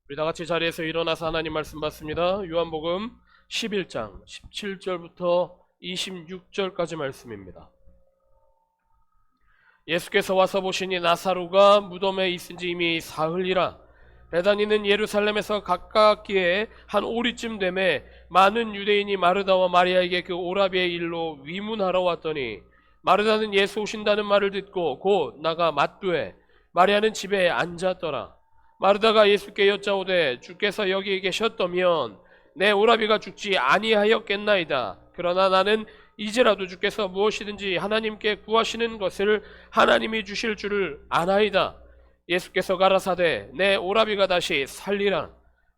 우리 다 같이 자리에서 일어나서 하나님 말씀 받습니다. 요한복음 11장 17절부터 26절까지 말씀입니다. 예수께서 와서 보시니 나사로가 무덤에 있은지 이미 사흘이라. 베다니는 예루살렘에서 가깝기에 한 오리쯤 되매 많은 유대인이 마르다와 마리아에게 그 오라비의 일로 위문하러 왔더니, 마르다는 예수 오신다는 말을 듣고 곧 나가 맞두에, 마리아는 집에 앉았더라. 마르다가 예수께 여짜오되 주께서 여기 계셨더면 내 오라비가 죽지 아니하였겠나이다. 그러나 나는 이제라도 주께서 무엇이든지 하나님께 구하시는 것을 하나님이 주실 줄을 아나이다. 예수께서 가라사대 내 오라비가 다시 살리라.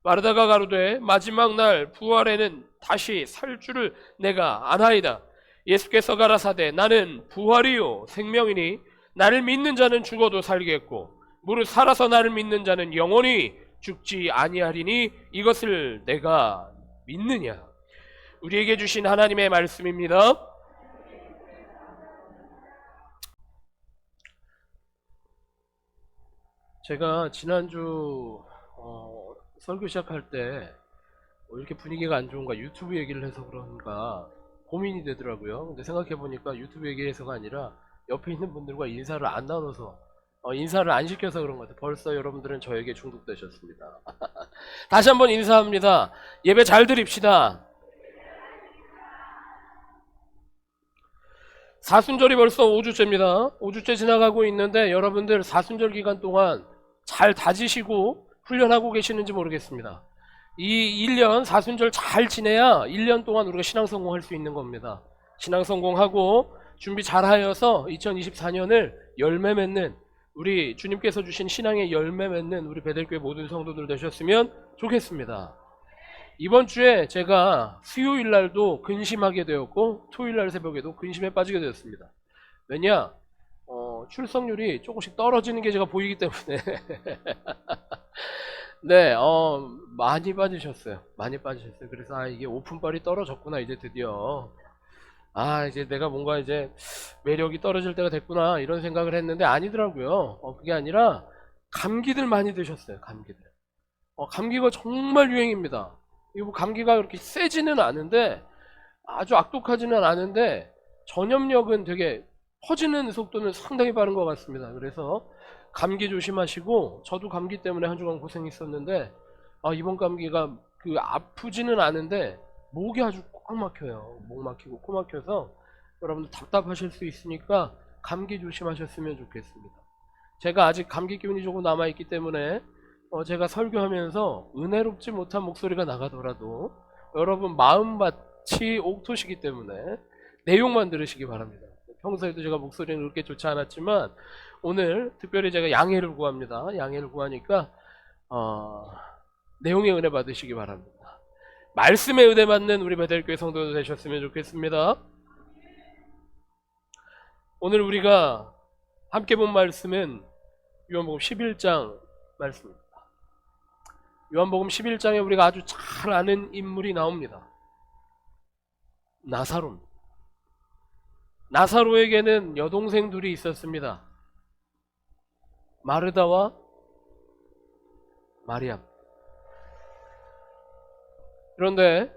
마르다가 가로되 마지막 날 부활에는 다시 살 줄을 내가 아나이다. 예수께서 가라사대 나는 부활이요 생명이니 나를 믿는 자는 죽어도 살겠고 무릇 살아서 나를 믿는 자는 영원히 죽지 아니하리니 이것을 내가 믿느냐. 우리에게 주신 하나님의 말씀입니다. 제가 지난주 설교 시작할 때 이렇게 분위기가 안 좋은가, 유튜브 얘기를 해서 그런가 고민이 되더라고요. 근데 생각해보니까 유튜브 얘기해서가 아니라 옆에 있는 분들과 인사를 안 나눠서 인사를 안 시켜서 그런 것 같아요. 벌써 여러분들은 저에게 중독되셨습니다. 다시 한번 인사합니다. 예배 잘 드립시다. 사순절이 벌써 5주째입니다. 5주째 지나가고 있는데 여러분들 사순절 기간 동안 잘 다지시고 훈련하고 계시는지 모르겠습니다. 이 1년 사순절 잘 지내야 1년 동안 우리가 신앙성공할 수 있는 겁니다. 신앙성공하고 준비 잘 하여서 2024년을 열매 맺는, 우리 주님께서 주신 신앙의 열매 맺는 우리 베델교회 모든 성도들 되셨으면 좋겠습니다. 이번 주에 제가 수요일 날도 근심하게 되었고 토요일 날 새벽에도 근심에 빠지게 되었습니다. 왜냐? 출석률이 조금씩 떨어지는 게 제가 보이기 때문에 네, 많이 빠지셨어요. 많이 빠지셨어요. 그래서 이게 오픈빨이 떨어졌구나 이제 드디어. 이제 내가 뭔가 이제 매력이 떨어질 때가 됐구나 이런 생각을 했는데 아니더라고요. 그게 아니라 감기들 많이 드셨어요. 감기들. 감기가 정말 유행입니다. 이거 뭐 감기가 그렇게 세지는 않은데 아주 악독하지는 않은데 전염력은 되게 퍼지는 속도는 상당히 빠른 것 같습니다. 그래서 감기 조심하시고, 저도 감기 때문에 한 주간 고생했었는데 이번 감기가 아프지는 않은데 목이 아주 꽉 막혀요. 목 막히고 코 막혀서 여러분들 답답하실 수 있으니까 감기 조심하셨으면 좋겠습니다. 제가 아직 감기 기운이 조금 남아있기 때문에 제가 설교하면서 은혜롭지 못한 목소리가 나가더라도 여러분 마음밭이 옥토시기 때문에 내용만 들으시기 바랍니다. 평소에도 제가 목소리는 그렇게 좋지 않았지만 오늘 특별히 제가 양해를 구합니다. 양해를 구하니까 내용의 은혜 받으시기 바랍니다. 말씀의 은혜 받는 우리 베델교회 성도들 되셨으면 좋겠습니다. 오늘 우리가 함께 본 말씀은 요한복음 11장 말씀입니다. 요한복음 11장에 우리가 아주 잘 아는 인물이 나옵니다. 나사로입니다. 나사로에게는 여동생 둘이 있었습니다. 마르다와 마리아. 그런데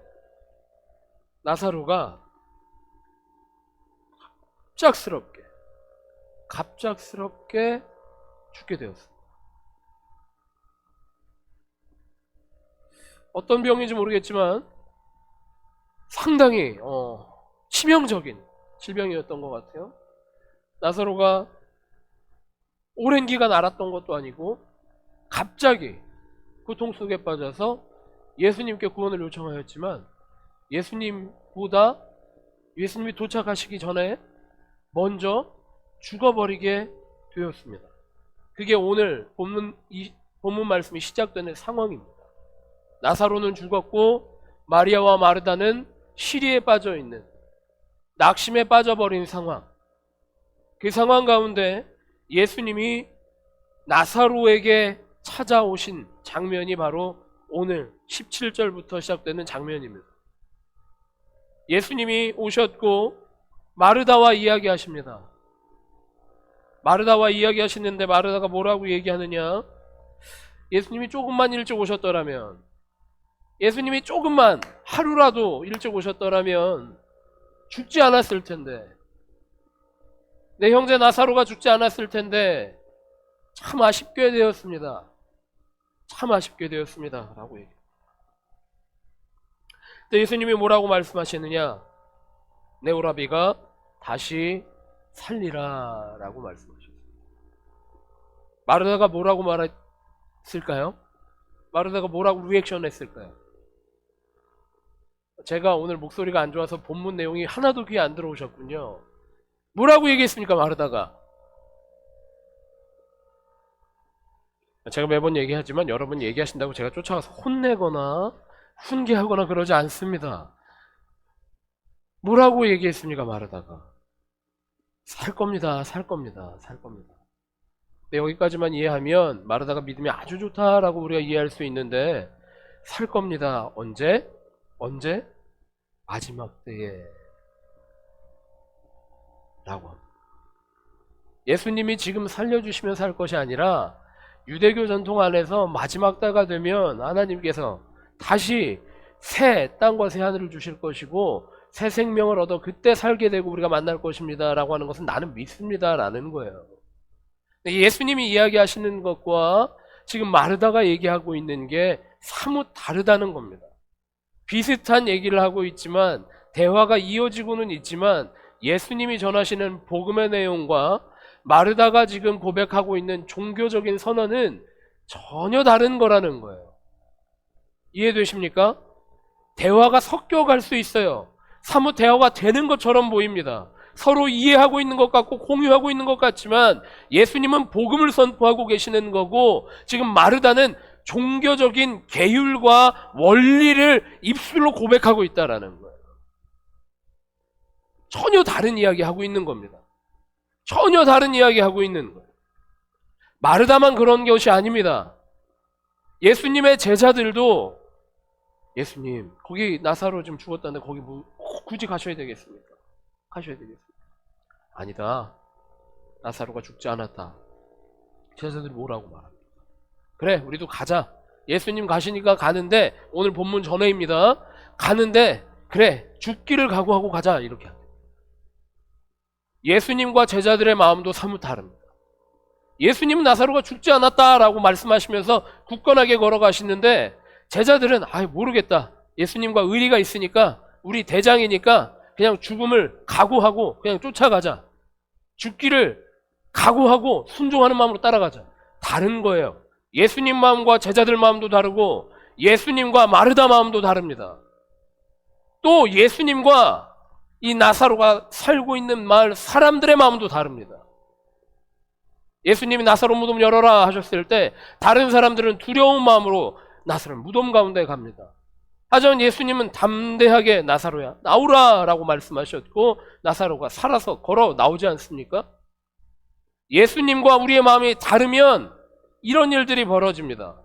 나사로가 갑작스럽게 죽게 되었습니다. 어떤 병인지 모르겠지만 상당히 치명적인 질병이었던 것 같아요. 나사로가 오랜 기간 앓았던 것도 아니고 갑자기 고통 속에 빠져서 예수님께 구원을 요청하였지만 예수님이 도착하시기 전에 먼저 죽어버리게 되었습니다. 그게 오늘 본문 말씀이 시작되는 상황입니다. 나사로는 죽었고 마리아와 마르다는 시리에 빠져있는, 낙심에 빠져버린 상황. 그 상황 가운데 예수님이 나사로에게 찾아오신 장면이 바로 오늘 17절부터 시작되는 장면입니다. 예수님이 오셨고 마르다와 이야기하십니다. 마르다와 이야기하시는데 마르다가 뭐라고 얘기하느냐? 예수님이 조금만 일찍 오셨더라면, 예수님이 조금만 하루라도 일찍 오셨더라면 죽지 않았을 텐데, 내 형제 나사로가 죽지 않았을 텐데 참 아쉽게 되었습니다. 참 아쉽게 되었습니다. 라고 얘기해요. 근데 예수님이 뭐라고 말씀하시느냐? 내 오라비가 다시 살리라 라고 말씀하셨어요. 마르다가 뭐라고 말했을까요? 마르다가 뭐라고 리액션 했을까요? 제가 오늘 목소리가 안 좋아서 본문 내용이 하나도 귀에 안 들어오셨군요. 뭐라고 얘기했습니까, 마르다가? 제가 매번 얘기하지만 여러분 얘기하신다고 제가 쫓아가서 혼내거나 훈계하거나 그러지 않습니다. 뭐라고 얘기했습니까, 마르다가? 살 겁니다, 살 겁니다, 살 겁니다. 근데 여기까지만 이해하면 마르다가 믿음이 아주 좋다라고 우리가 이해할 수 있는데, 살 겁니다. 언제? 언제? 마지막 때에 라고 합니다. 예수님이 지금 살려주시면 살 것이 아니라 유대교 전통 안에서 마지막 때가 되면 하나님께서 다시 새 땅과 새 하늘을 주실 것이고 새 생명을 얻어 그때 살게 되고 우리가 만날 것입니다 라고 하는 것은 나는 믿습니다 라는 거예요. 예수님이 이야기하시는 것과 지금 마르다가 얘기하고 있는 게 사뭇 다르다는 겁니다. 비슷한 얘기를 하고 있지만 대화가 이어지고는 있지만 예수님이 전하시는 복음의 내용과 마르다가 지금 고백하고 있는 종교적인 선언은 전혀 다른 거라는 거예요. 이해되십니까? 대화가 섞여갈 수 있어요. 사뭇 대화가 되는 것처럼 보입니다. 서로 이해하고 있는 것 같고 공유하고 있는 것 같지만 예수님은 복음을 선포하고 계시는 거고 지금 마르다는 종교적인 계율과 원리를 입술로 고백하고 있다라는 거예요. 전혀 다른 이야기 하고 있는 겁니다. 전혀 다른 이야기 하고 있는 거예요. 마르다만 그런 것이 아닙니다. 예수님의 제자들도 예수님 거기 나사로 좀 죽었다는데 거기 뭐 굳이 가셔야 되겠습니까? 가셔야 되겠습니까? 아니다. 나사로가 죽지 않았다. 제자들이 뭐라고 말합니까? 그래 우리도 가자. 예수님 가시니까 가는데 오늘 본문 전에입니다. 가는데 그래 죽기를 각오하고 가자 이렇게 합니다. 예수님과 제자들의 마음도 사뭇 다릅니다. 예수님은 나사로가 죽지 않았다라고 말씀하시면서 굳건하게 걸어가시는데 제자들은 모르겠다. 예수님과 의리가 있으니까 우리 대장이니까 그냥 죽음을 각오하고 그냥 쫓아가자. 죽기를 각오하고 순종하는 마음으로 따라가자. 다른 거예요. 예수님 마음과 제자들 마음도 다르고 예수님과 마르다 마음도 다릅니다. 또 예수님과 이 나사로가 살고 있는 마을 사람들의 마음도 다릅니다. 예수님이 나사로 무덤 열어라 하셨을 때 다른 사람들은 두려운 마음으로 나사로 무덤 가운데 갑니다. 하지만 예수님은 담대하게 나사로야 나오라 라고 말씀하셨고 나사로가 살아서 걸어 나오지 않습니까? 예수님과 우리의 마음이 다르면 이런 일들이 벌어집니다.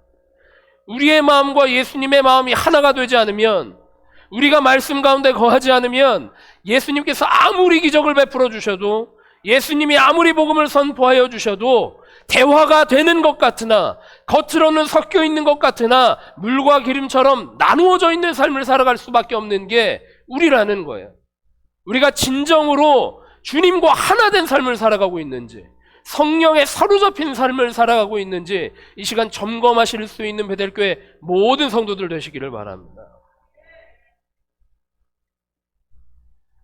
우리의 마음과 예수님의 마음이 하나가 되지 않으면 우리가 말씀 가운데 거하지 않으면 예수님께서 아무리 기적을 베풀어 주셔도 예수님이 아무리 복음을 선포하여 주셔도 대화가 되는 것 같으나 겉으로는 섞여 있는 것 같으나 물과 기름처럼 나누어져 있는 삶을 살아갈 수밖에 없는 게 우리라는 거예요. 우리가 진정으로 주님과 하나 된 삶을 살아가고 있는지 성령에 사로잡힌 삶을 살아가고 있는지 이 시간 점검하실 수 있는 베델교회 모든 성도들 되시기를 바랍니다.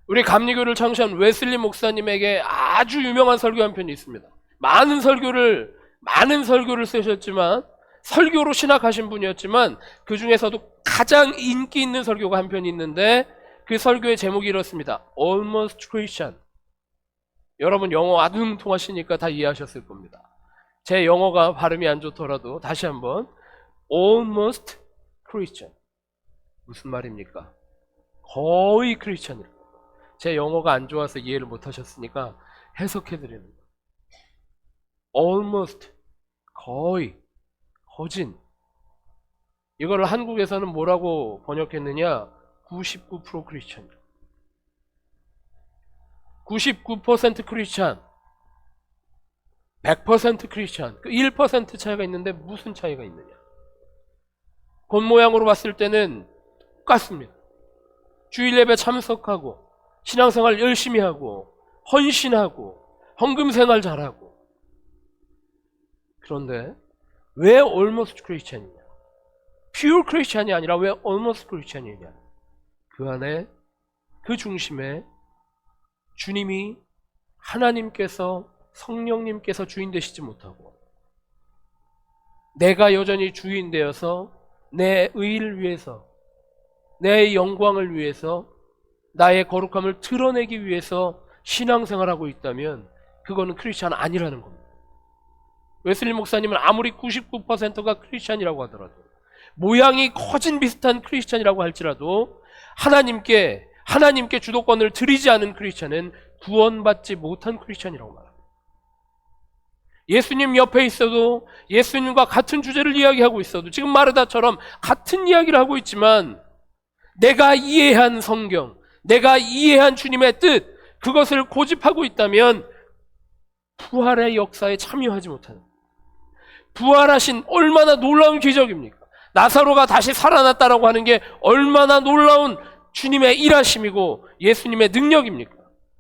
우리 감리교를 창시한 웨슬리 목사님에게 아주 유명한 설교 한 편이 있습니다. 많은 설교를 쓰셨지만 설교로 신학하신 분이었지만 그 중에서도 가장 인기 있는 설교가 한 편이 있는데 그 설교의 제목이 이렇습니다. Almost Christian. 여러분 영어 아주 통하시니까 다 이해하셨을 겁니다. 제 영어가 발음이 안 좋더라도 다시 한번 Almost Christian. 무슨 말입니까? 거의 크리스천이에요. 제 영어가 안 좋아서 이해를 못 하셨으니까 해석해드리는 거예요. Almost, 거의, 거진. 이거를 한국에서는 뭐라고 번역했느냐? 99% 크리스천. 99% 크리스천. 100% 크리스찬, 그 1% 차이가 있는데 무슨 차이가 있느냐? 겉모양으로 봤을 때는 똑같습니다. 주일 예배 참석하고 신앙생활 열심히 하고 헌신하고 헌금생활 잘하고. 그런데 왜 almost 크리스찬이냐? pure 크리스찬이 아니라 왜 almost 크리스찬이냐? 그 안에, 그 중심에 주님이, 하나님께서, 성령님께서 주인 되시지 못하고 내가 여전히 주인 되어서 내 의를 위해서, 내 영광을 위해서, 나의 거룩함을 드러내기 위해서 신앙생활하고 있다면 그거는 크리스찬 아니라는 겁니다. 웨슬리 목사님은 아무리 99%가 크리스찬이라고 하더라도, 모양이 거진 비슷한 크리스찬이라고 할지라도 하나님께 주도권을 드리지 않은 크리스찬은 구원받지 못한 크리스찬이라고 말합니다. 예수님 옆에 있어도, 예수님과 같은 주제를 이야기하고 있어도, 지금 마르다처럼 같은 이야기를 하고 있지만 내가 이해한 성경, 내가 이해한 주님의 뜻, 그것을 고집하고 있다면 부활의 역사에 참여하지 못하는, 부활하신 얼마나 놀라운 기적입니까? 나사로가 다시 살아났다라고 하는 게 얼마나 놀라운 주님의 일하심이고 예수님의 능력입니까?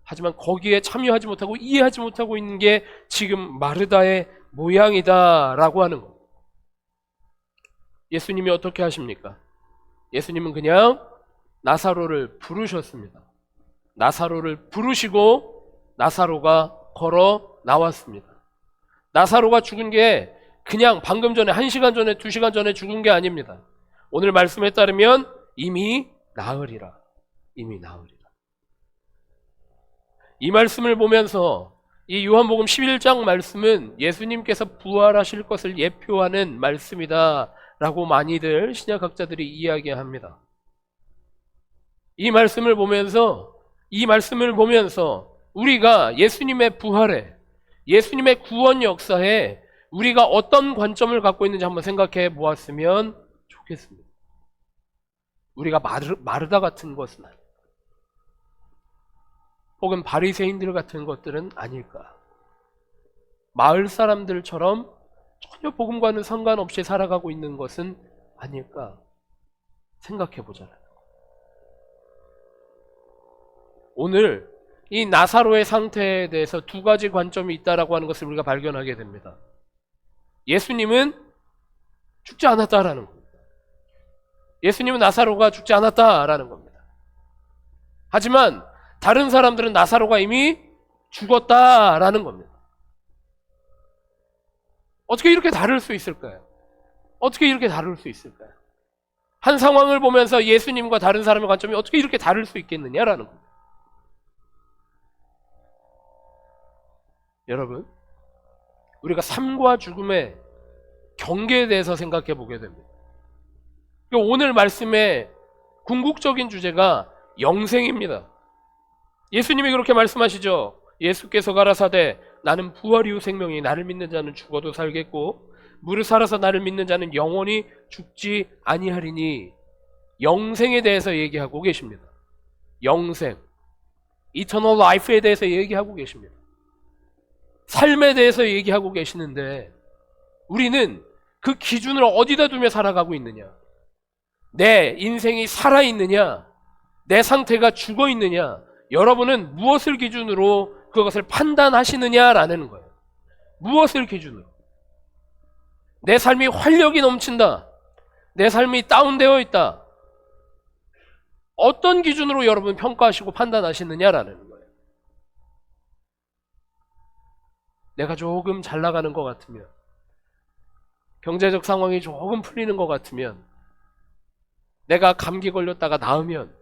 하지만 거기에 참여하지 못하고 이해하지 못하고 있는 게 지금 마르다의 모양이다라고 하는 겁니다. 예수님이 어떻게 하십니까? 예수님은 그냥 나사로를 부르셨습니다. 나사로를 부르시고 나사로가 걸어 나왔습니다. 나사로가 죽은 게 그냥 방금 전에 1시간 전에 2시간 전에 죽은 게 아닙니다. 오늘 말씀에 따르면 이미 나으리라. 이미 나으리라. 이 말씀을 보면서 이 요한복음 11장 말씀은 예수님께서 부활하실 것을 예표하는 말씀이다 라고 많이들 신약학자들이 이야기합니다. 이 말씀을 보면서 우리가 예수님의 부활에, 예수님의 구원 역사에 우리가 어떤 관점을 갖고 있는지 한번 생각해 보았으면 좋겠습니다. 우리가 마르다 같은 것은 아닐까? 혹은 바리새인들 같은 것들은 아닐까? 마을 사람들처럼 전혀 복음과는 상관없이 살아가고 있는 것은 아닐까? 생각해 보잖아요. 오늘 이 나사로의 상태에 대해서 두 가지 관점이 있다라고 하는 것을 우리가 발견하게 됩니다. 예수님은 죽지 않았다라는 겁니다. 예수님은 나사로가 죽지 않았다라는 겁니다. 하지만 다른 사람들은 나사로가 이미 죽었다라는 겁니다. 어떻게 이렇게 다를 수 있을까요? 어떻게 이렇게 다를 수 있을까요? 한 상황을 보면서 예수님과 다른 사람의 관점이 어떻게 이렇게 다를 수 있겠느냐라는 겁니다. 여러분, 우리가 삶과 죽음의 경계에 대해서 생각해 보게 됩니다. 오늘 말씀의 궁극적인 주제가 영생입니다. 예수님이 그렇게 말씀하시죠. 예수께서 가라사대 나는 부활이요 생명이, 나를 믿는 자는 죽어도 살겠고 무릇 살아서 나를 믿는 자는 영원히 죽지 아니하리니. 영생에 대해서 얘기하고 계십니다. 영생, 이터널 라이프에 대해서 얘기하고 계십니다. 삶에 대해서 얘기하고 계시는데 우리는 그 기준을 어디다 두며 살아가고 있느냐? 내 인생이 살아있느냐? 내 상태가 죽어있느냐? 여러분은 무엇을 기준으로 그것을 판단하시느냐라는 거예요. 무엇을 기준으로? 내 삶이 활력이 넘친다. 내 삶이 다운되어 있다. 어떤 기준으로 여러분 평가하시고 판단하시느냐라는 거예요. 내가 조금 잘 나가는 것 같으면, 경제적 상황이 조금 풀리는 것 같으면, 내가 감기 걸렸다가 나으면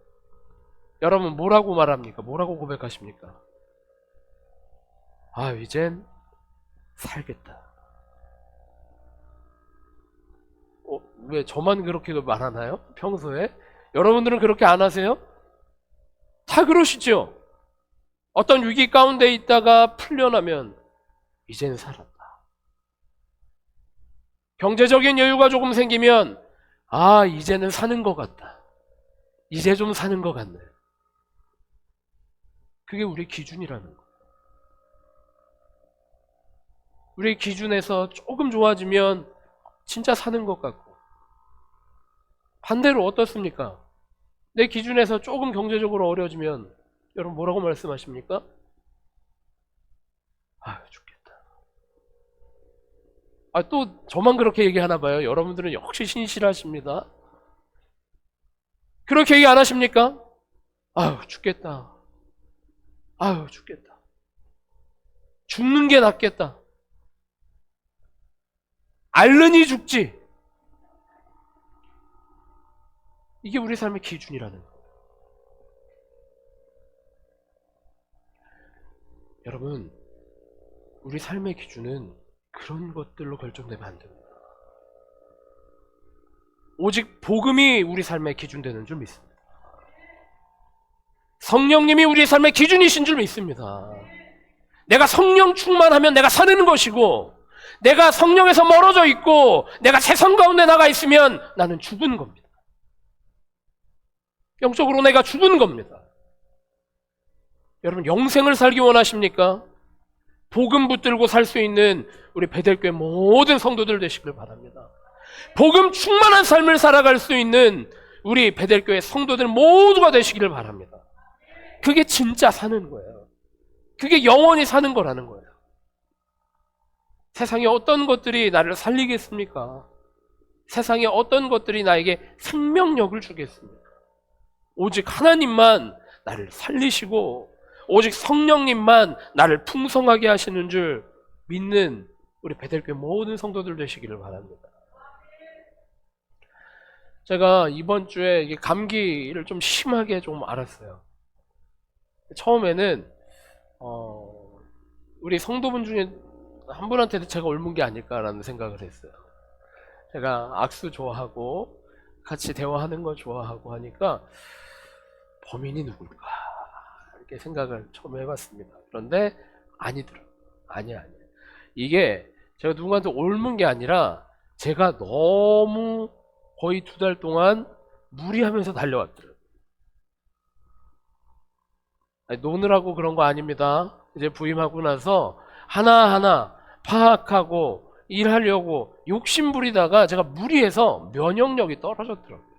여러분 뭐라고 말합니까? 뭐라고 고백하십니까? 아, 이젠 살겠다. 왜 저만 그렇게 말하나요? 평소에? 여러분들은 그렇게 안 하세요? 다 그러시죠? 어떤 위기 가운데 있다가 풀려나면 이젠 살았다. 경제적인 여유가 조금 생기면 아, 이제는 사는 것 같다. 이제 좀 사는 것 같네. 그게 우리 기준이라는 거. 우리 기준에서 조금 좋아지면 진짜 사는 것 같고, 반대로 어떻습니까? 내 기준에서 조금 경제적으로 어려워지면 여러분 뭐라고 말씀하십니까? 아유 죽겠다. 아, 또 저만 그렇게 얘기하나 봐요. 여러분들은 역시 신실하십니다. 그렇게 얘기 안 하십니까? 아유 죽겠다. 아유 죽겠다. 죽는 게 낫겠다. 앓느니 죽지. 이게 우리 삶의 기준이라는 거예요. 여러분, 우리 삶의 기준은 그런 것들로 결정되면 안 됩니다. 오직 복음이 우리 삶의 기준 되는 줄 믿습니다. 성령님이 우리 삶의 기준이신 줄 믿습니다. 내가 성령 충만하면 내가 사는 것이고, 내가 성령에서 멀어져 있고 내가 세상 가운데 나가 있으면 나는 죽은 겁니다. 영적으로 내가 죽은 겁니다. 여러분, 영생을 살기 원하십니까? 복음 붙들고 살 수 있는 우리 베델교회 모든 성도들 되시길 바랍니다. 복음 충만한 삶을 살아갈 수 있는 우리 베델교회 성도들 모두가 되시기를 바랍니다. 그게 진짜 사는 거예요. 그게 영원히 사는 거라는 거예요. 세상에 어떤 것들이 나를 살리겠습니까? 세상에 어떤 것들이 나에게 생명력을 주겠습니까? 오직 하나님만 나를 살리시고 오직 성령님만 나를 풍성하게 하시는 줄 믿는 우리 베델교회 모든 성도들 되시기를 바랍니다. 제가 이번 주에 이게 감기를 좀 심하게 좀 앓았어요. 처음에는 우리 성도분 중에 한 분한테도 제가 옮은 게 아닐까라는 생각을 했어요. 제가 악수 좋아하고 같이 대화하는 거 좋아하고 하니까 범인이 누굴까 이렇게 생각을 처음 해봤습니다. 그런데 아니더라고요. 아니야. 이게 제가 누군가한테 옮은 게 아니라 제가 너무 거의 2달 동안 무리하면서 달려왔더라고요. 아니, 노느라고 그런 거 아닙니다. 이제 부임하고 나서 하나하나 파악하고 일하려고 욕심 부리다가 제가 무리해서 면역력이 떨어졌더라고요.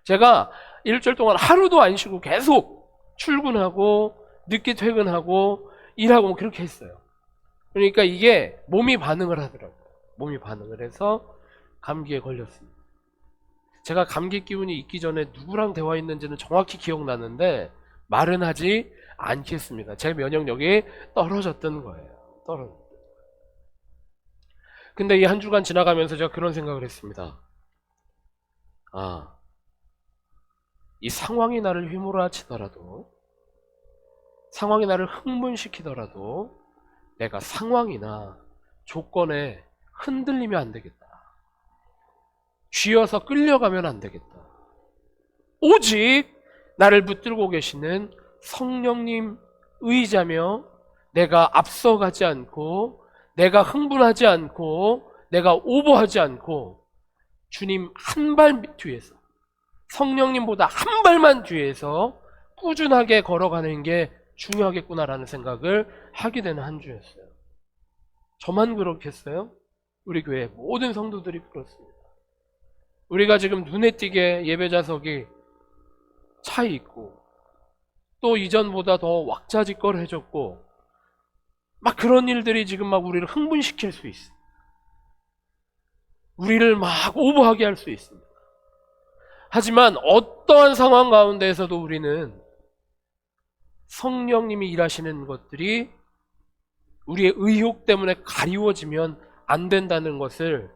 제가 일주일 동안 하루도 안 쉬고 계속 출근하고 늦게 퇴근하고 일하고 그렇게 했어요. 그러니까 이게 몸이 반응을 하더라고요. 몸이 반응을 해서 감기에 걸렸습니다. 제가 감기 기운이 있기 전에 누구랑 대화했는지는 정확히 기억나는데 말은 하지 않겠습니다. 제 면역력이 떨어졌던 거예요. 근데 이 한 주간 지나가면서 제가 그런 생각을 했습니다. 이 상황이 나를 휘몰아치더라도, 상황이 나를 흥분시키더라도 내가 상황이나 조건에 흔들리면 안 되겠다. 쥐어서 끌려가면 안 되겠다. 오직 나를 붙들고 계시는 성령님 의지하며 내가 앞서가지 않고 내가 흥분하지 않고 내가 오버하지 않고 주님 한 발 뒤에서, 성령님보다 한 발만 뒤에서 꾸준하게 걸어가는 게 중요하겠구나라는 생각을 하게 되는 한 주였어요. 저만 그렇겠어요? 우리 교회 모든 성도들이 그렇습니다. 우리가 지금 눈에 띄게 예배자석이 차 있고 또 이전보다 더 왁자지껄해졌고 막 그런 일들이 지금 막 우리를 흥분시킬 수 있어요. 우리를 막 오버하게 할 수 있습니다. 하지만 어떠한 상황 가운데에서도 우리는 성령님이 일하시는 것들이 우리의 의욕 때문에 가리워지면 안 된다는 것을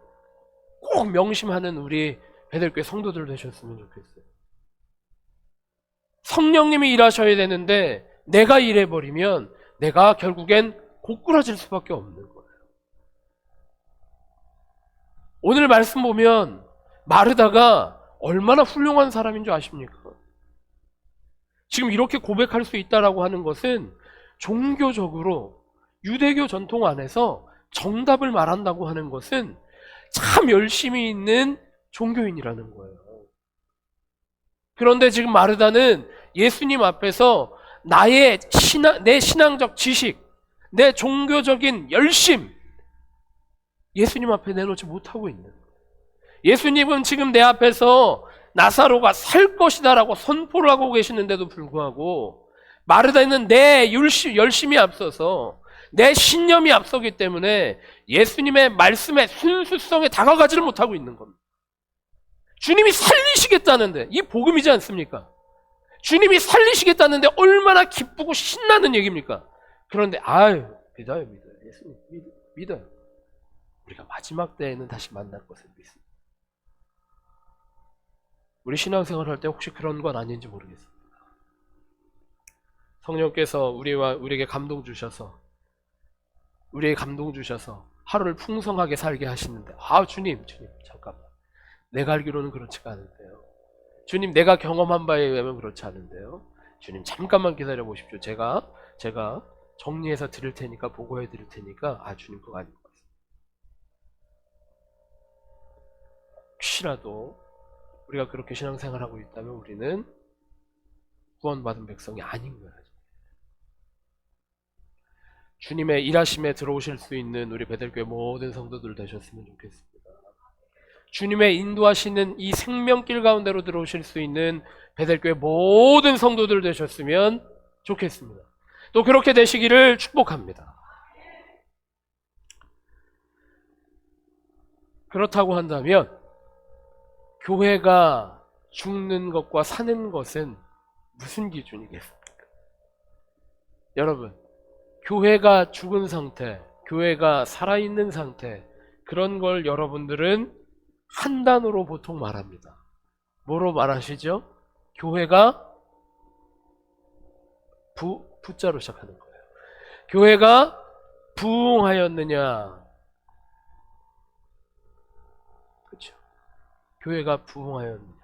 꼭 명심하는 우리 베델교회 성도들 되셨으면 좋겠어요. 성령님이 일하셔야 되는데 내가 일해버리면 내가 결국엔 고꾸라질 수밖에 없는 거예요. 오늘 말씀 보면 마르다가 얼마나 훌륭한 사람인 줄 아십니까? 지금 이렇게 고백할 수 있다라고 하는 것은 종교적으로 유대교 전통 안에서 정답을 말한다고 하는 것은 참 열심히 있는 종교인이라는 거예요. 그런데 지금 마르다는 예수님 앞에서 내 신앙적 지식, 내 종교적인 열심, 예수님 앞에 내놓지 못하고 있는 거예요. 예수님은 지금 내 앞에서 나사로가 살 것이다라고 선포를 하고 계시는데도 불구하고 마르다는 내 열심이 앞서서 내 신념이 앞서기 때문에 예수님의 말씀의 순수성에 다가가지를 못하고 있는 겁니다. 주님이 살리시겠다는데, 이 복음이지 않습니까? 주님이 살리시겠다는데 얼마나 기쁘고 신나는 얘기입니까? 그런데 믿어요. 예수님 믿어요. 우리가 마지막 때에는 다시 만날 것을 믿습니다. 우리 신앙생활 할 때 혹시 그런 건 아닌지 모르겠습니다. 성령께서 우리에게 감동 주셔서 하루를 풍성하게 살게 하시는데, 주님 잠깐만, 내가 알기로는 그렇지가 않은데요. 주님, 내가 경험한 바에 의하면 그렇지 않은데요. 주님 잠깐만 기다려 보십시오. 제가 정리해서 드릴 테니까, 보고해 드릴 테니까, 주님 그거 아닌 것 같습니다. 혹시라도 우리가 그렇게 신앙생활하고 있다면 우리는 구원받은 백성이 아닌 거예요. 주님의 일하심에 들어오실 수 있는 우리 베델교회 모든 성도들 되셨으면 좋겠습니다. 주님의 인도하시는 이 생명길 가운데로 들어오실 수 있는 베델교회 모든 성도들 되셨으면 좋겠습니다. 또 그렇게 되시기를 축복합니다. 그렇다고 한다면 교회가 죽는 것과 사는 것은 무슨 기준이겠습니까? 여러분, 교회가 죽은 상태, 교회가 살아있는 상태, 그런 걸 여러분들은 한 단어로 보통 말합니다. 뭐로 말하시죠? 교회가 부자로 시작하는 거예요. 교회가 부흥하였느냐? 그렇죠. 교회가 부흥하였느냐?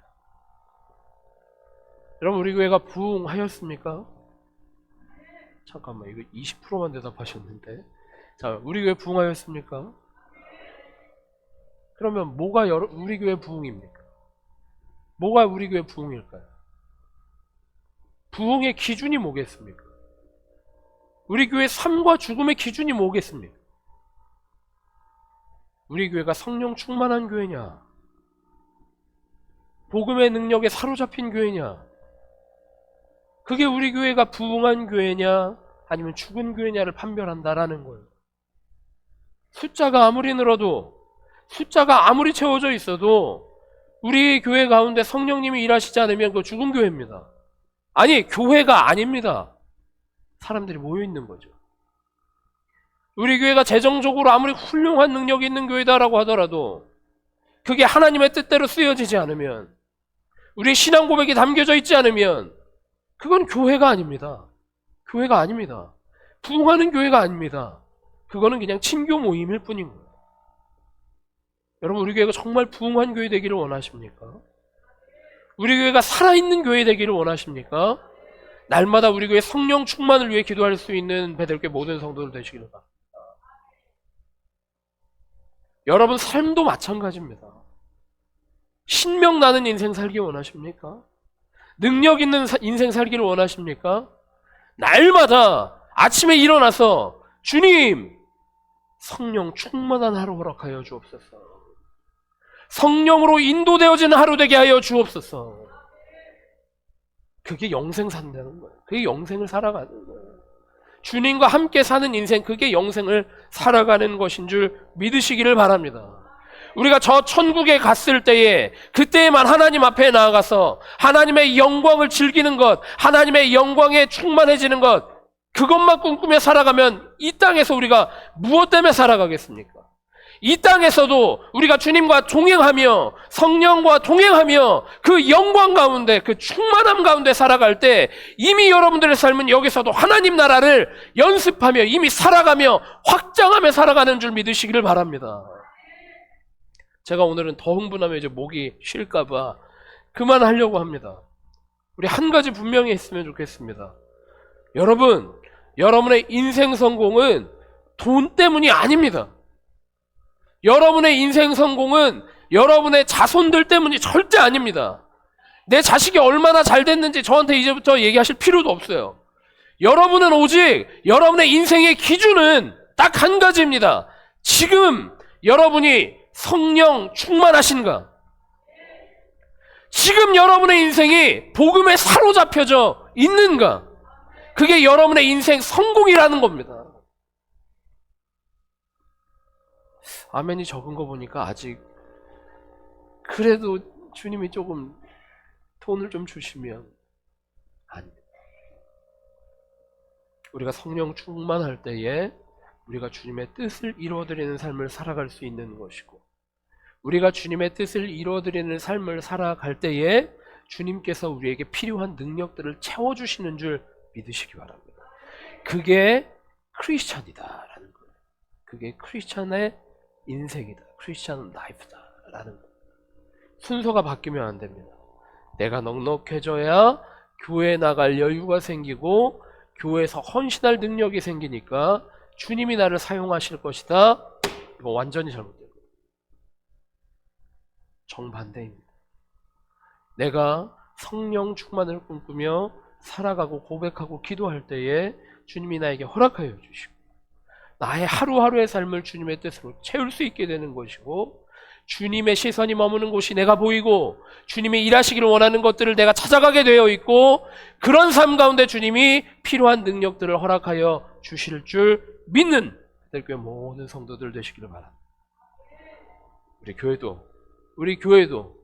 여러분, 우리 교회가 부흥하였습니까? 잠깐만, 이거 20%만 대답하셨는데. 자, 우리 교회 부흥하였습니까? 그러면 뭐가 우리 교회 부흥입니까? 뭐가 우리 교회 부흥일까요? 부흥의 기준이 뭐겠습니까? 우리 교회 삶과 죽음의 기준이 뭐겠습니까? 우리 교회가 성령 충만한 교회냐? 복음의 능력에 사로잡힌 교회냐? 그게 우리 교회가 부흥한 교회냐 아니면 죽은 교회냐를 판별한다라는 거예요. 숫자가 아무리 늘어도, 숫자가 아무리 채워져 있어도 우리 교회 가운데 성령님이 일하시지 않으면 그거 죽은 교회입니다. 아니, 교회가 아닙니다. 사람들이 모여있는 거죠. 우리 교회가 재정적으로 아무리 훌륭한 능력이 있는 교회다라고 하더라도 그게 하나님의 뜻대로 쓰여지지 않으면, 우리의 신앙 고백이 담겨져 있지 않으면 그건 교회가 아닙니다. 교회가 아닙니다. 부흥하는 교회가 아닙니다. 그거는 그냥 친교 모임일 뿐인 거예요. 여러분, 우리 교회가 정말 부흥한 교회 되기를 원하십니까? 우리 교회가 살아있는 교회 되기를 원하십니까? 날마다 우리 교회 성령 충만을 위해 기도할 수 있는 베델교회 모든 성도들 되시기를 바랍니다. 여러분 삶도 마찬가지입니다. 신명 나는 인생 살기 원하십니까? 능력 있는 인생 살기를 원하십니까? 날마다 아침에 일어나서 주님, 성령 충만한 하루 허락하여 주옵소서. 성령으로 인도되어지는 하루 되게 하여 주옵소서. 그게 영생 산다는 거예요. 그게 영생을 살아가는 거예요. 주님과 함께 사는 인생, 그게 영생을 살아가는 것인 줄 믿으시기를 바랍니다. 우리가 저 천국에 갔을 때에 그때에만 하나님 앞에 나아가서 하나님의 영광을 즐기는 것, 하나님의 영광에 충만해지는 것, 그것만 꿈꾸며 살아가면 이 땅에서 우리가 무엇 때문에 살아가겠습니까? 이 땅에서도 우리가 주님과 동행하며 성령과 동행하며 그 영광 가운데, 그 충만함 가운데 살아갈 때 이미 여러분들의 삶은 여기서도 하나님 나라를 연습하며 이미 살아가며 확장하며 살아가는 줄 믿으시기를 바랍니다. 제가 오늘은 더 흥분하면 이제 목이 쉴까봐 그만하려고 합니다. 우리 한 가지 분명히 했으면 좋겠습니다. 여러분, 여러분의 인생 성공은 돈 때문이 아닙니다. 여러분의 인생 성공은 여러분의 자손들 때문이 절대 아닙니다. 내 자식이 얼마나 잘 됐는지 저한테 이제부터 얘기하실 필요도 없어요. 여러분은 오직 여러분의 인생의 기준은 딱 한 가지입니다. 지금 여러분이 성령 충만하신가? 지금 여러분의 인생이 복음에 사로잡혀져 있는가? 그게 여러분의 인생 성공이라는 겁니다. 아멘이 적은 거 보니까 아직 그래도 주님이 조금 돈을 좀 주시면 아닙니다. 우리가 성령 충만할 때에 우리가 주님의 뜻을 이루어드리는 삶을 살아갈 수 있는 것이고, 우리가 주님의 뜻을 이루어드리는 삶을 살아갈 때에 주님께서 우리에게 필요한 능력들을 채워주시는 줄 믿으시기 바랍니다. 그게 크리스찬이다라는 거예요. 그게 크리스찬의 인생이다. 크리스찬 라이프다라는 거예요. 순서가 바뀌면 안 됩니다. 내가 넉넉해져야 교회에 나갈 여유가 생기고 교회에서 헌신할 능력이 생기니까 주님이 나를 사용하실 것이다. 이거 완전히 잘못된 거예요. 정반대입니다. 내가 성령 충만을 꿈꾸며 살아가고 고백하고 기도할 때에 주님이 나에게 허락하여 주시고 나의 하루하루의 삶을 주님의 뜻으로 채울 수 있게 되는 것이고, 주님의 시선이 머무는 곳이 내가 보이고 주님이 일하시기를 원하는 것들을 내가 찾아가게 되어 있고, 그런 삶 가운데 주님이 필요한 능력들을 허락하여 주실 줄 믿는 교회 모든 성도들 되시기를 바랍니다. 우리 교회도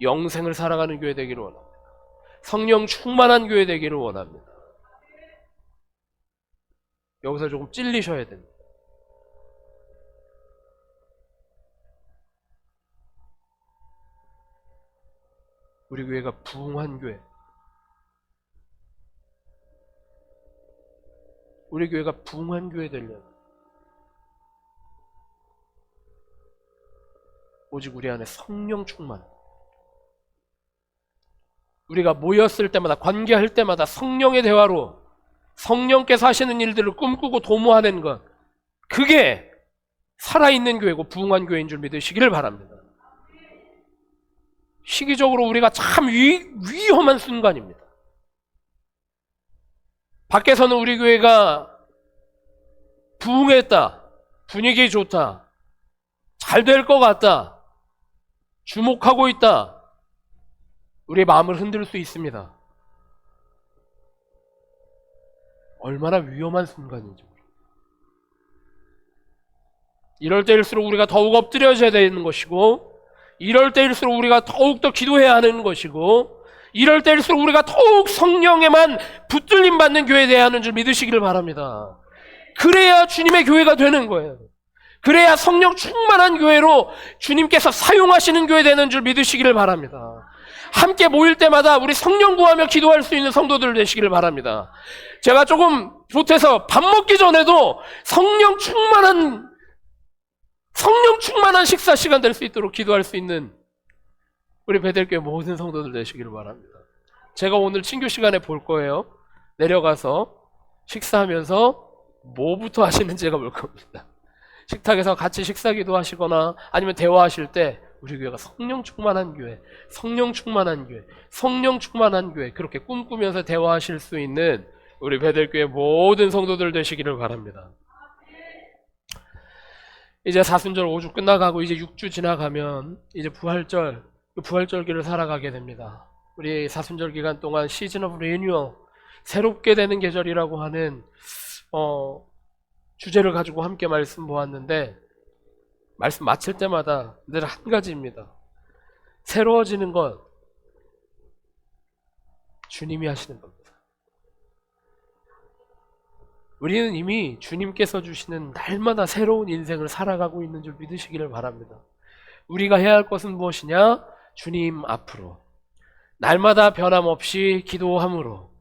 영생을 살아가는 교회 되기를 원합니다. 성령 충만한 교회 되기를 원합니다. 여기서 조금 찔리셔야 됩니다. 우리 교회가 부흥한 교회, 우리 교회가 부흥한 교회 되려면 오직 우리 안에 성령 충만, 우리가 모였을 때마다 관계할 때마다 성령의 대화로 성령께서 하시는 일들을 꿈꾸고 도모하는 것, 그게 살아있는 교회고 부흥한 교회인 줄 믿으시기를 바랍니다. 시기적으로 우리가 참 위험한 순간입니다. 밖에서는 우리 교회가 부흥했다, 분위기 좋다, 잘 될 것 같다, 주목하고 있다, 우리의 마음을 흔들 수 있습니다. 얼마나 위험한 순간인지 모릅니다. 이럴 때일수록 우리가 더욱 엎드려져야 되는 것이고, 이럴 때일수록 우리가 더욱더 기도해야 하는 것이고, 이럴 때일수록 우리가 더욱 성령에만 붙들림 받는 교회에 대해야 하는 줄 믿으시기를 바랍니다. 그래야 주님의 교회가 되는 거예요. 그래야 성령 충만한 교회로 주님께서 사용하시는 교회 되는 줄 믿으시기를 바랍니다. 함께 모일 때마다 우리 성령 구하며 기도할 수 있는 성도들 되시기를 바랍니다. 제가 조금 보태서 밥 먹기 전에도 성령 충만한 식사 시간 될 수 있도록 기도할 수 있는 우리 베델교회 모든 성도들 되시기를 바랍니다. 제가 오늘 친교 시간에 볼 거예요. 내려가서 식사하면서 뭐부터 하시는지 제가 볼 겁니다. 식탁에서 같이 식사기도 하시거나 아니면 대화하실 때 우리 교회가 성령 충만한 교회, 성령 충만한 교회, 성령 충만한 교회, 그렇게 꿈꾸면서 대화하실 수 있는 우리 베델교회 모든 성도들 되시기를 바랍니다. 이제 사순절 5주 끝나가고 이제 6주 지나가면 이제 부활절기를 살아가게 됩니다. 우리 사순절 기간 동안 시즌 오브 리뉴얼, 새롭게 되는 계절이라고 하는 주제를 가지고 함께 말씀 보았는데, 말씀 마칠 때마다 늘 한 가지입니다. 새로워지는 것, 주님이 하시는 겁니다. 우리는 이미 주님께서 주시는 날마다 새로운 인생을 살아가고 있는 줄 믿으시기를 바랍니다. 우리가 해야 할 것은 무엇이냐? 주님 앞으로 날마다 변함없이 기도함으로,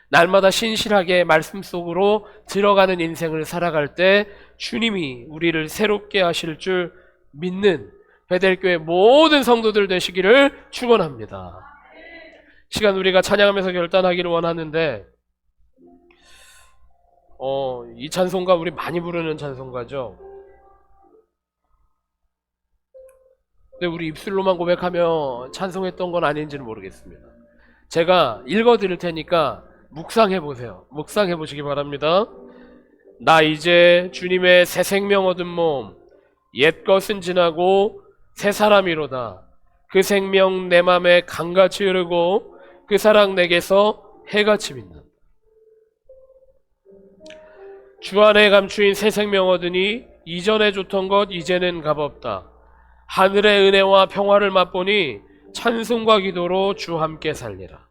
날마다 신실하게 말씀 속으로 들어가는 인생을 살아갈 때 주님이 우리를 새롭게 하실 줄 믿는 베델교회 모든 성도들 되시기를 축원합니다. 시간 우리가 찬양하면서 결단하기를 원하는데, 이 찬송가 우리 많이 부르는 찬송가죠. 근데 우리 입술로만 고백하며 찬송했던 건 아닌지는 모르겠습니다. 제가 읽어드릴 테니까 묵상해보세요. 묵상해보시기 바랍니다. 나 이제 주님의 새 생명 얻은 몸, 옛것은 지나고 새 사람이로다. 그 생명 내 맘에 강같이 흐르고 그 사랑 내게서 해같이 빛난다. 주 안에 감추인 새 생명 얻으니 이전에 좋던 것 이제는 값없다. 하늘의 은혜와 평화를 맛보니 찬송과 기도로 주 함께 살리라.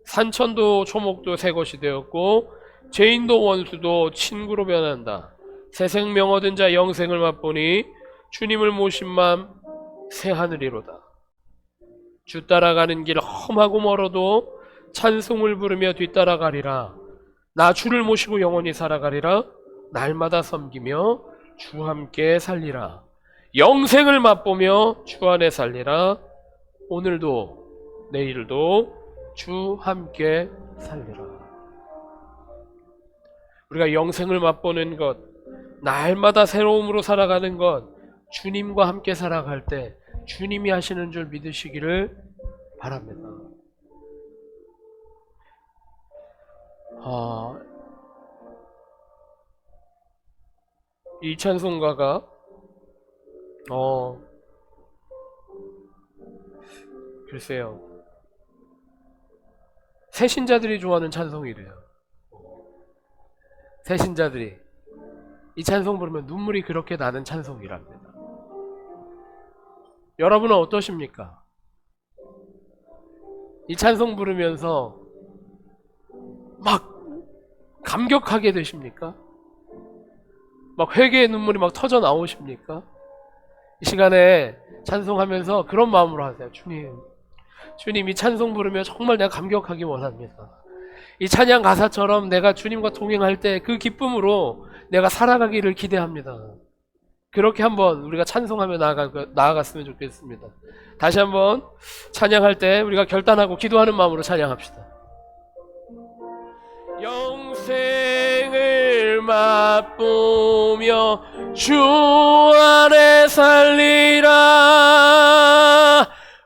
산천도 초목도 새 것이 되었고 죄인도 원수도 친구로 변한다. 새 생명 얻은 자 영생을 맛보니 주님을 모신 맘 새 하늘이로다. 주 따라가는 길 험하고 멀어도 찬송을 부르며 뒤따라가리라. 나 주를 모시고 영원히 살아가리라. 날마다 섬기며 주 함께 살리라. 영생을 맛보며 주 안에 살리라. 오늘도 내일도 주 함께 살리라. 우리가 영생을 맛보는 것, 날마다 새로움으로 살아가는 것, 주님과 함께 살아갈 때 주님이 하시는 줄 믿으시기를 바랍니다. 이 찬송가가 글쎄요, 새신자들이 좋아하는 찬송이래요. 새신자들이 이 찬송 부르면 눈물이 그렇게 나는 찬송이랍니다. 여러분은 어떠십니까? 이 찬송 부르면서 막 감격하게 되십니까? 막 회개의 눈물이 막 터져 나오십니까? 이 시간에 찬송하면서 그런 마음으로 하세요. 주님 이 찬송 부르며 정말 내가 감격하기 원합니다. 이 찬양 가사처럼 내가 주님과 동행할 때 그 기쁨으로 내가 살아가기를 기대합니다. 그렇게 한번 우리가 찬송하며 나아갔으면 좋겠습니다. 다시 한번 찬양할 때 우리가 결단하고 기도하는 마음으로 찬양합시다. 영생을 맛보며 주 안에 살리라.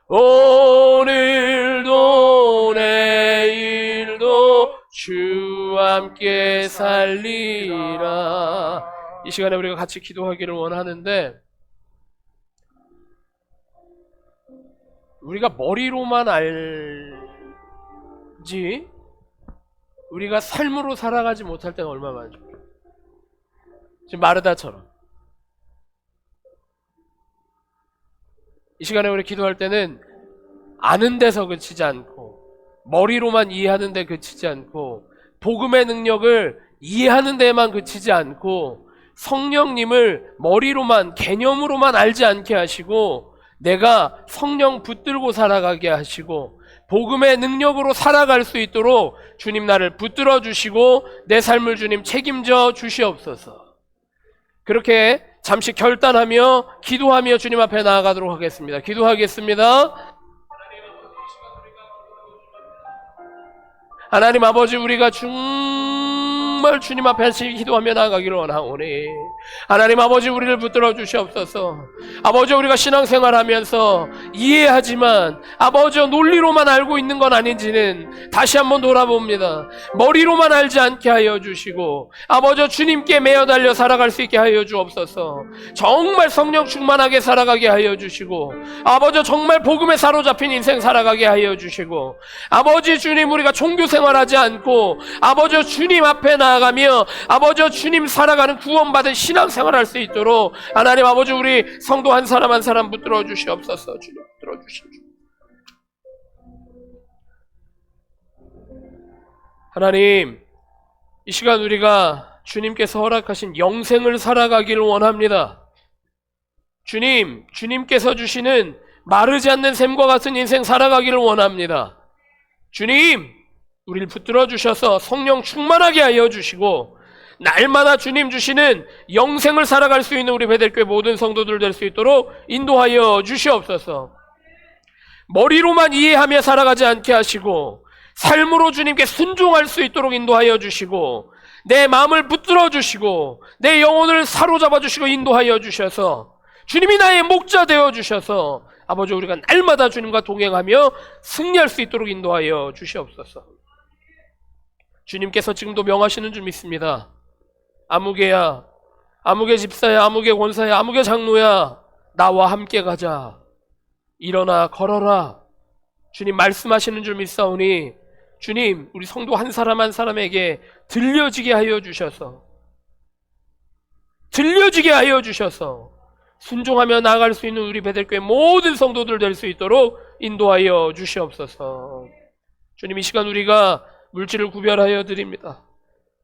오늘도 내일도 주 함께 살리라. 이 시간에 우리가 같이 기도하기를 원하는데, 우리가 머리로만 알지 우리가 삶으로 살아가지 못할 때는 얼마나 많죠. 지금 마르다처럼 이 시간에 우리 기도할 때는 아는 데서 그치지 않고 머리로만 이해하는 데 그치지 않고 복음의 능력을 이해하는 데에만 그치지 않고 성령님을 머리로만 개념으로만 알지 않게 하시고 내가 성령 붙들고 살아가게 하시고 복음의 능력으로 살아갈 수 있도록 주님 나를 붙들어 주시고 내 삶을 주님 책임져 주시옵소서. 그렇게 잠시 결단하며 기도하며 주님 앞에 나아가도록 하겠습니다. 기도하겠습니다. 하나님 아버지, 우리가 정말 주님 앞에 기도하며 나아가기를 원하오니 하나님 아버지, 우리를 붙들어 주시옵소서. 아버지, 우리가 신앙생활하면서 이해하지만 아버지 논리로만 알고 있는 건 아닌지는 다시 한번 돌아봅니다. 머리로만 알지 않게 하여 주시고 아버지 주님께 매어 달려 살아갈 수 있게 하여 주옵소서. 정말 성령 충만하게 살아가게 하여 주시고 아버지 정말 복음에 사로잡힌 인생 살아가게 하여 주시고 아버지 주님, 우리가 종교 생활하지 않고 아버지 주님 앞에 나아가며 아버지 주님 살아가는 구원받은 신앙생활 할 수 있도록 하나님 아버지 우리 성도 한 사람 한 사람 붙들어 주시옵소서. 주님 붙들어 주시옵소서. 하나님, 이 시간 우리가 주님께서 허락하신 영생을 살아가기를 원합니다. 주님께서 주시는 마르지 않는 샘과 같은 인생 살아가기를 원합니다. 주님, 우리를 붙들어 주셔서 성령 충만하게 하여 주시고 날마다 주님 주시는 영생을 살아갈 수 있는 우리 베델교회 모든 성도들 될 수 있도록 인도하여 주시옵소서. 머리로만 이해하며 살아가지 않게 하시고 삶으로 주님께 순종할 수 있도록 인도하여 주시고 내 마음을 붙들어 주시고 내 영혼을 사로잡아 주시고 인도하여 주셔서 주님이 나의 목자 되어 주셔서 아버지 우리가 날마다 주님과 동행하며 승리할 수 있도록 인도하여 주시옵소서. 주님께서 지금도 명하시는 줄 믿습니다. 아무개야 아무개 집사야, 아무개 권사야, 아무개 장로야, 나와 함께 가자. 일어나 걸어라. 주님 말씀하시는 줄 믿사오니 주님 우리 성도 한 사람 한 사람에게 들려지게 하여 주셔서 순종하며 나아갈 수 있는 우리 베델교회 모든 성도들 될 수 있도록 인도하여 주시옵소서. 주님 이 시간 우리가 물질을 구별하여 드립니다.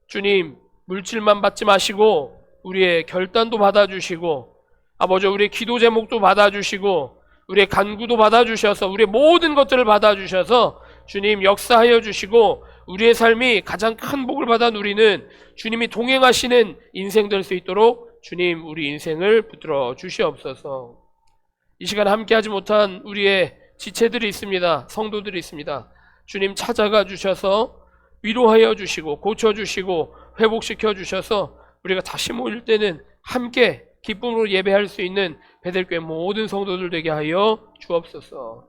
주님 물질만 받지 마시고 우리의 결단도 받아주시고 아버지 우리의 기도 제목도 받아주시고 우리의 간구도 받아주셔서 우리의 모든 것들을 받아주셔서 주님 역사하여 주시고 우리의 삶이 가장 큰 복을 받아 누리는 주님이 동행하시는 인생 될 수 있도록 주님 우리 인생을 붙들어 주시옵소서. 이 시간 함께하지 못한 우리의 지체들이 있습니다. 성도들이 있습니다. 주님 찾아가 주셔서 위로하여 주시고 고쳐주시고 회복시켜 주셔서 우리가 다시 모일 때는 함께 기쁨으로 예배할 수 있는 베델교회 모든 성도들 되게 하여 주옵소서.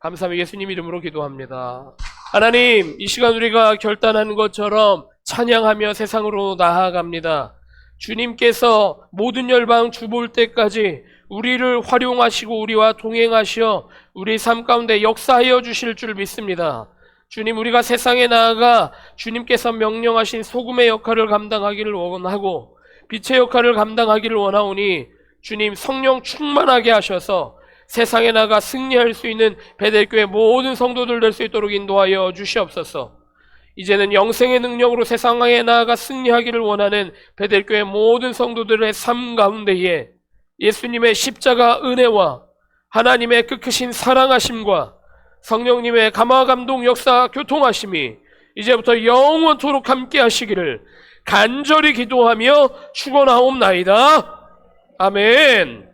감사하며 예수님 이름으로 기도합니다. 하나님 이 시간 우리가 결단하는 것처럼 찬양하며 세상으로 나아갑니다. 주님께서 모든 열방 주볼 때까지 우리를 활용하시고 우리와 동행하시어 우리 삶 가운데 역사하여 주실 줄 믿습니다. 주님 우리가 세상에 나아가 주님께서 명령하신 소금의 역할을 감당하기를 원하고 빛의 역할을 감당하기를 원하오니 주님 성령 충만하게 하셔서 세상에 나가 승리할 수 있는 베델교회 모든 성도들 될 수 있도록 인도하여 주시옵소서. 이제는 영생의 능력으로 세상에 나아가 승리하기를 원하는 베델교회 모든 성도들의 삶 가운데에 예수님의 십자가 은혜와 하나님의 끄크신 사랑하심과 성령님의 감화 감동 역사 교통하심이 이제부터 영원토록 함께 하시기를 간절히 기도하며 축원하옵나이다. 아멘.